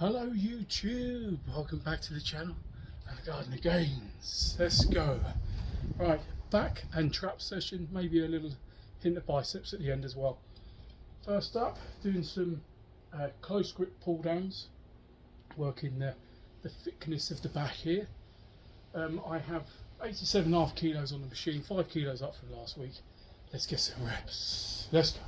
Hello YouTube, welcome back to the channel and the Garden of Gains. Let's go. Right, back and trap session, maybe a little hint of biceps at the end as well. First up, doing some close grip pull downs, working the thickness of the back here. I have 87.5 kilos on the machine, 5 kilos up from last week. Let's get some reps. Let's go.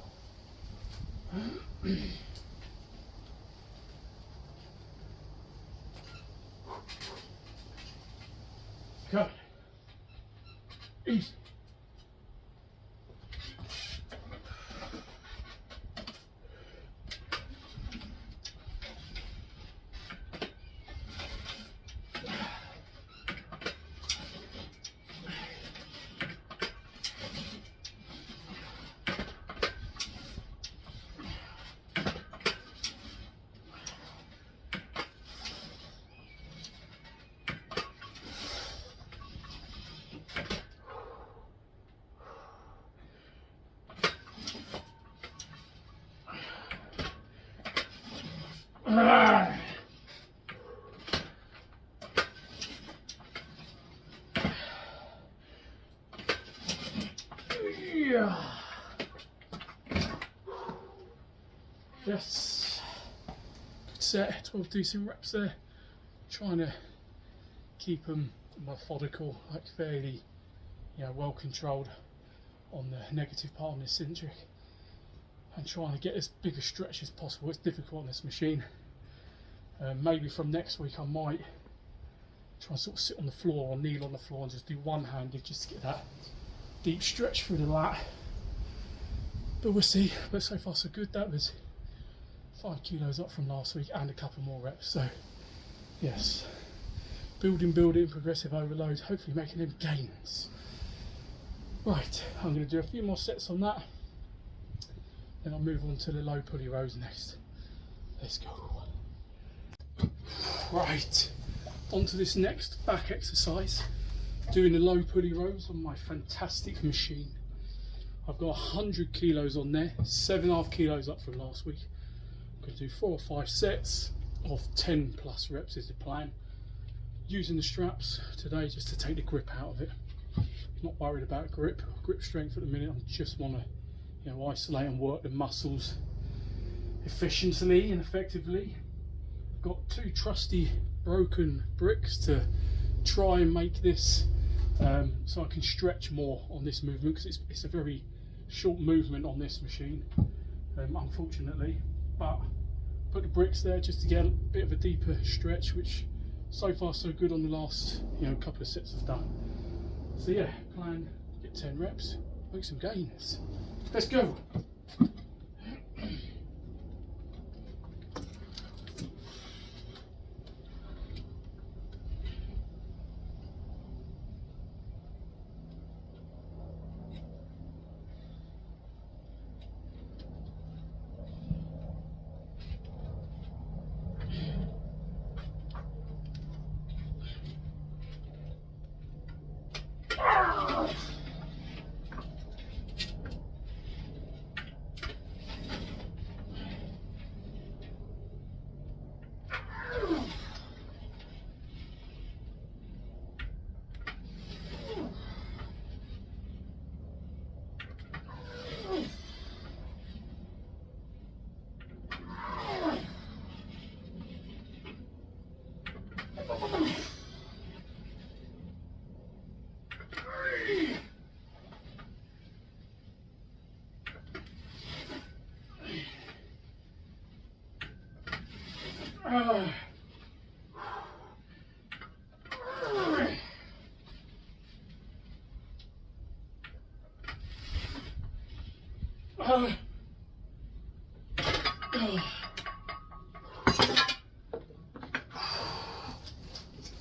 Go. Easy. Yes, good set, 12 decent reps there. Trying to keep them methodical, like fairly, well controlled on the negative part on the eccentric, and trying to get as big a stretch as possible. It's difficult on this machine. Maybe from next week I might try and sort of sit on the floor or kneel on the floor and just do one-handed, just to get that deep stretch through the lat. But we'll see. But so far so good. That was 5 kilos up from last week and a couple more reps. So yes, building, progressive overload, hopefully making them gains. Right, I'm going to do a few more sets on that, then I'll move on to the low pulley rows next. Let's go. Right, on to this next back exercise, doing the low pulley rows on my fantastic machine. I've got 100 kilos on there, 7.5 kilos up from last week. I'm going to do 4 or 5 sets of 10 plus reps is the plan. Using the straps today just to take the grip out of it. Not worried about grip strength at the minute. I just want to isolate and work the muscles efficiently and effectively. I've got 2 trusty broken bricks to try and make this so I can stretch more on this movement, because it's a very short movement on this machine, unfortunately. But put the bricks there just to get a bit of a deeper stretch, which so far so good on the last couple of sets I've done. So yeah, plan get 10 reps, make some gains. Let's go.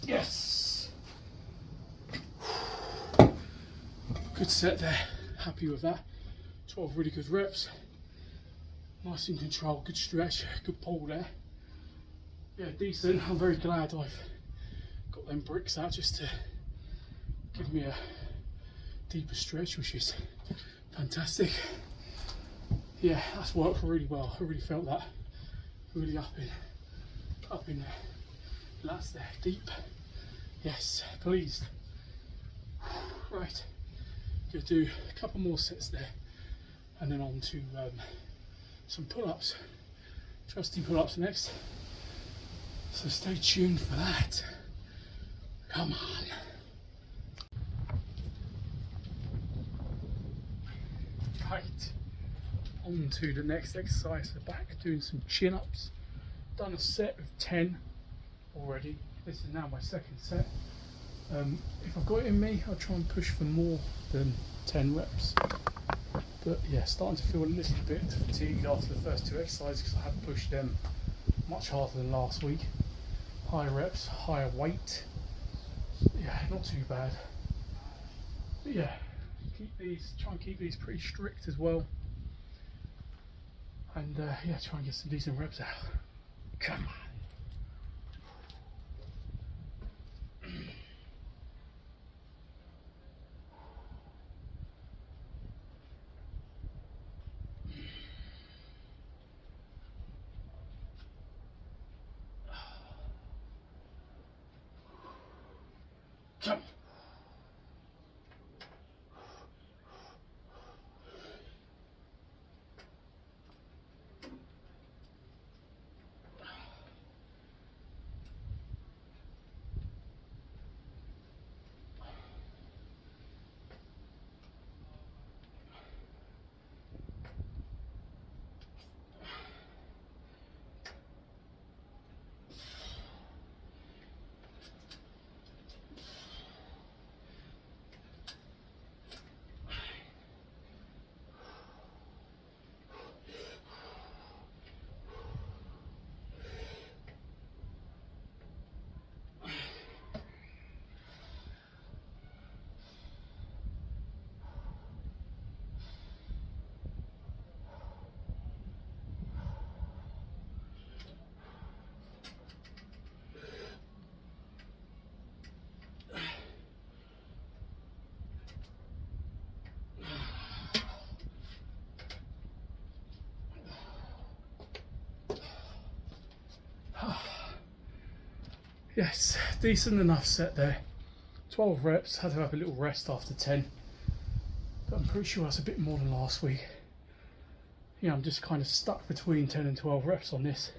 Yes, good set there, happy with that. 12 really good reps, nice in control, good stretch, good pull there. Yeah, decent. I'm very glad I've got them bricks out just to give me a deeper stretch, which is fantastic. Yeah, that's worked really well. I really felt that really upping up in there. That's there, deep. Yes, pleased. Right, gonna do a couple more sets there, and then on to some pull-ups. Trusty pull-ups next. So stay tuned for that. Come on. Right, on to the next exercise. So back doing some chin-ups. Done a set of 10 already. This is now my second set. If I've got it in me, I'll try and push for more than 10 reps. But yeah, starting to feel a little bit fatigued after the first two exercises because I have pushed them much harder than last week. Higher reps, higher weight. Yeah, not too bad. But yeah, try and keep these pretty strict as well. And yeah, try and get some decent reps out. Come on. Come. Yes, decent enough set there. 12 reps, had to have a little rest after 10. But I'm pretty sure that's a bit more than last week. Yeah, I'm just kind of stuck between 10 and 12 reps on this.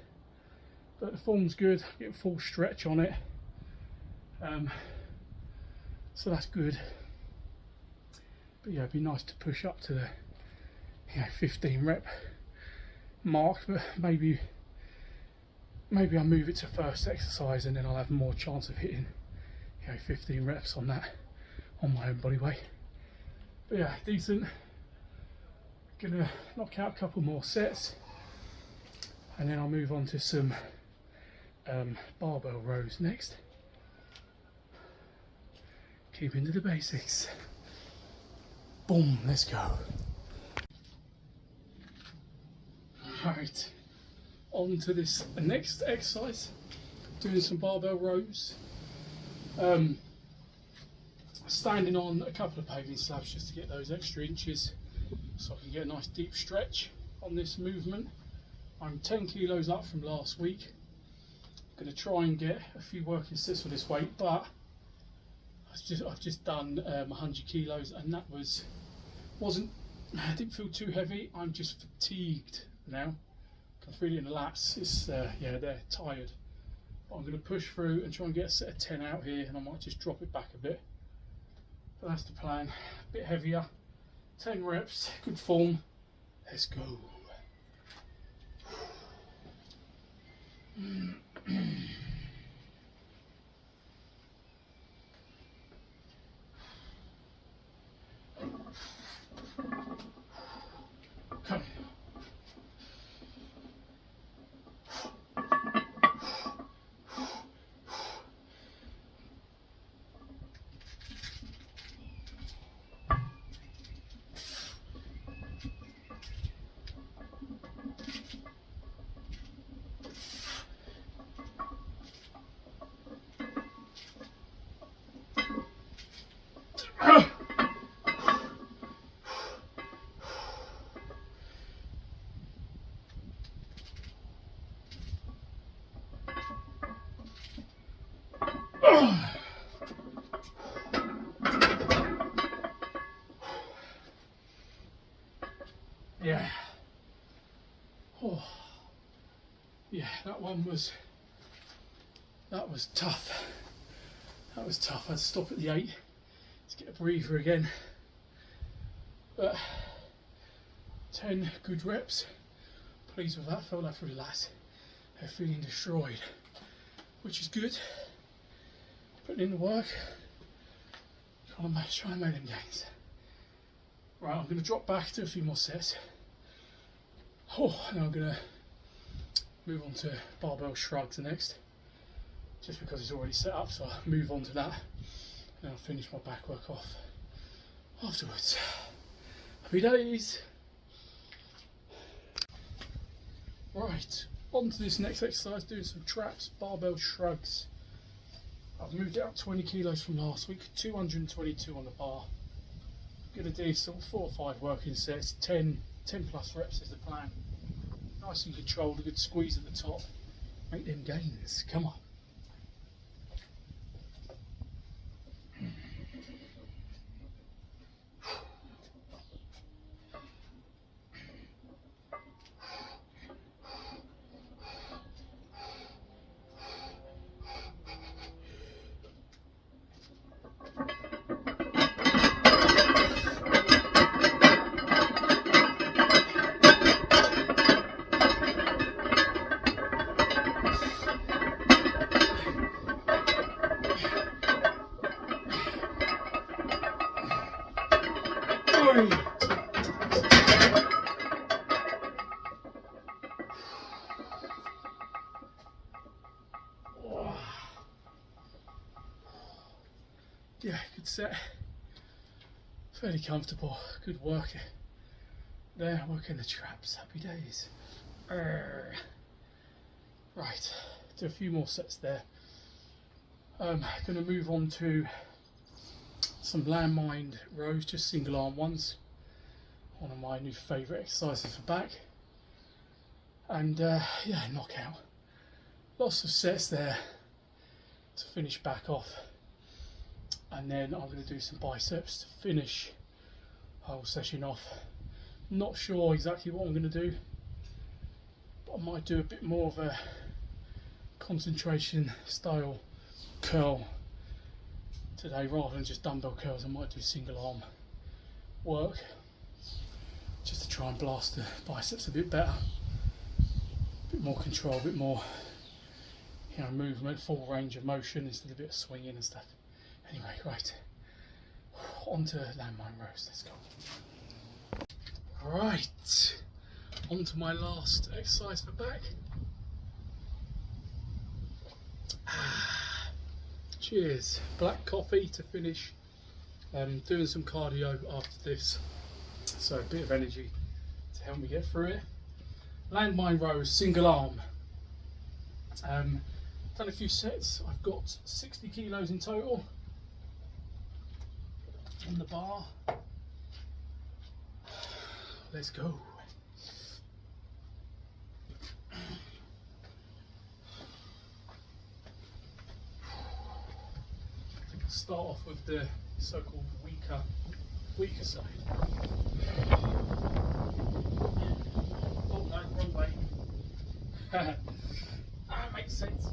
But the form's good, get full stretch on it. So that's good. But yeah, it'd be nice to push up to the 15 rep mark, but maybe I'll move it to first exercise and then I'll have more chance of hitting 15 reps on that on my own body weight. But yeah, decent. Gonna knock out a couple more sets and then I'll move on to some barbell rows next. Keeping to the basics. Boom, let's go. Right, on to this next exercise, doing some barbell rows. Standing on a couple of paving slabs just to get those extra inches so I can get a nice deep stretch on this movement. I'm 10 kilos up from last week. I'm going to try and get a few working sets for this weight, but I've just done 100 kilos and that didn't feel too heavy. I'm just fatigued now. I can feel it in the lats. It's yeah, they're tired. But I'm going to push through and try and get a set of 10 out here, and I might just drop it back a bit. But that's the plan. A bit heavier. 10 reps, good form. Let's go. Come. Yeah. Oh. Yeah, that was tough. That was tough. I had to stop at the 8 to get a breather again. But 10 good reps. Pleased with that. Felt like for the lads, they're feeling destroyed, which is good. Putting in the work, trying to make them gains. Right, I'm going to drop back, do a few more sets. Oh, now I'm going to move on to Barbell Shrugs next, just because it's already set up, so I'll move on to that and I'll finish my back work off afterwards. Happy days! Right, on to this next exercise, doing some traps, Barbell Shrugs. I've moved it up 20 kilos from last week, 222 on the bar. Going to do sort of 4 or 5 working sets, 10 plus reps is the plan. Nice and controlled, a good squeeze at the top. Make them gains, come on. Yeah, good set. Fairly comfortable. Good work there. Working the traps. Happy days. Right, do a few more sets there. Going to move on to some Landmine rows, just single arm ones. One of my new favourite exercises for back. And yeah, knockout. Lots of sets there to finish back off. And then I'm going to do some biceps to finish the whole session off. Not sure exactly what I'm going to do, but I might do a bit more of a concentration style curl today rather than just dumbbell curls. I might do single arm work just to try and blast the biceps a bit better, a bit more control, a bit more, you know, movement, full range of motion instead of a bit of swinging and stuff. Anyway, right, on to Landmine rows, let's go. Right, on to my last exercise for back. Cheers, black coffee to finish. Doing some cardio after this, so a bit of energy to help me get through it. Landmine rows, single arm. Done a few sets, I've got 60 kilos in total on the bar. Let's go. Start off with the so-called weaker side. Oh no, wrong way. That makes sense.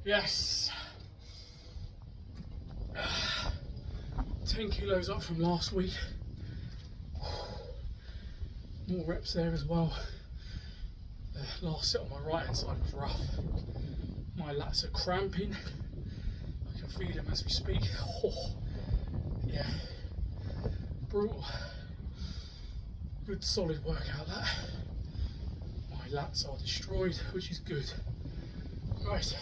Yes. 10 kilos up from last week. More reps there as well. The last set on my right hand side was rough. My lats are cramping. I can feel them as we speak. Oh, yeah, brutal. Good solid workout that. My lats are destroyed, which is good. Right,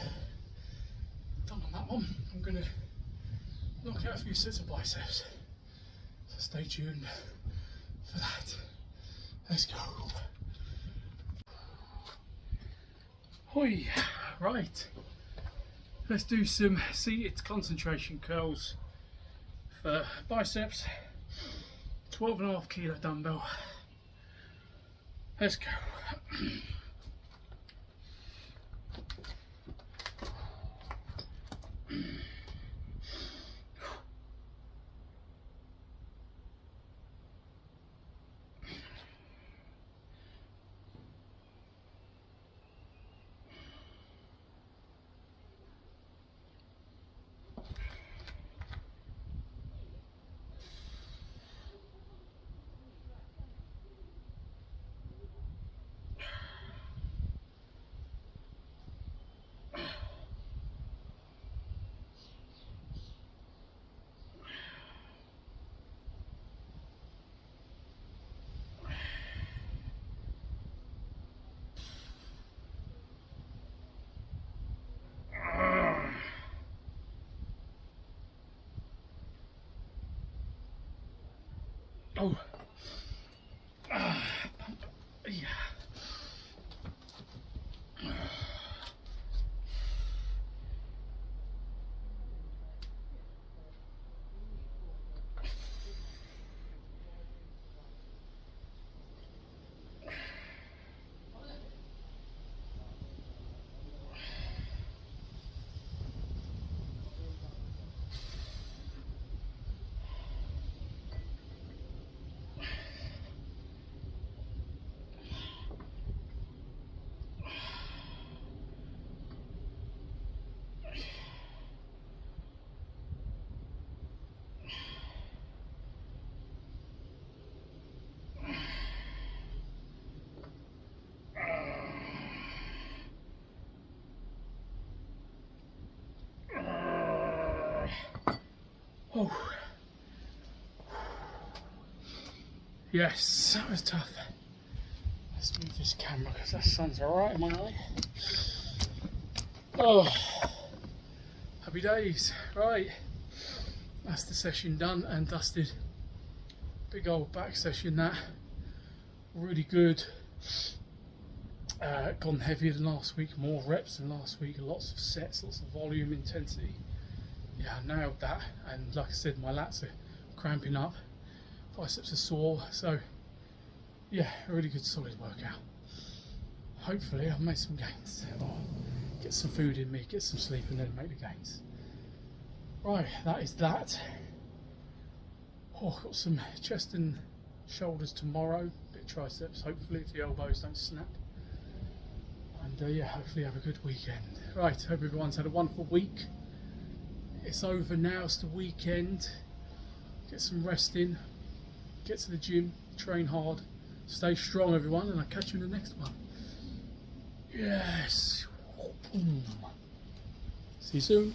done on that one. I'm going to knock out a few sets of biceps. So stay tuned for that. Let's go. Hoi, right. Let's do some seated concentration curls for biceps. 12.5 kilo dumbbell. Let's go. Oh, yeah. Oh, yes, that was tough. Let's move this camera because that sun's right in my eye. Oh, happy days. Right, that's the session done and dusted. Big old back session, that. Really good. Gone heavier than last week, more reps than last week, lots of sets, lots of volume, intensity. Yeah, I nailed that, and like I said, my lats are cramping up, biceps are sore, so yeah, a really good solid workout. Hopefully I've made some gains, or get some food in me, get some sleep, and then make the gains. Right, that is that. Oh, I've got some chest and shoulders tomorrow, bit of triceps, hopefully if the elbows don't snap. And yeah, hopefully have a good weekend. Right, hope everyone's had a wonderful week. It's over now, it's the weekend. Get some rest in, get to the gym, train hard, stay strong everyone, and I'll catch you in the next one. Yes. See you soon.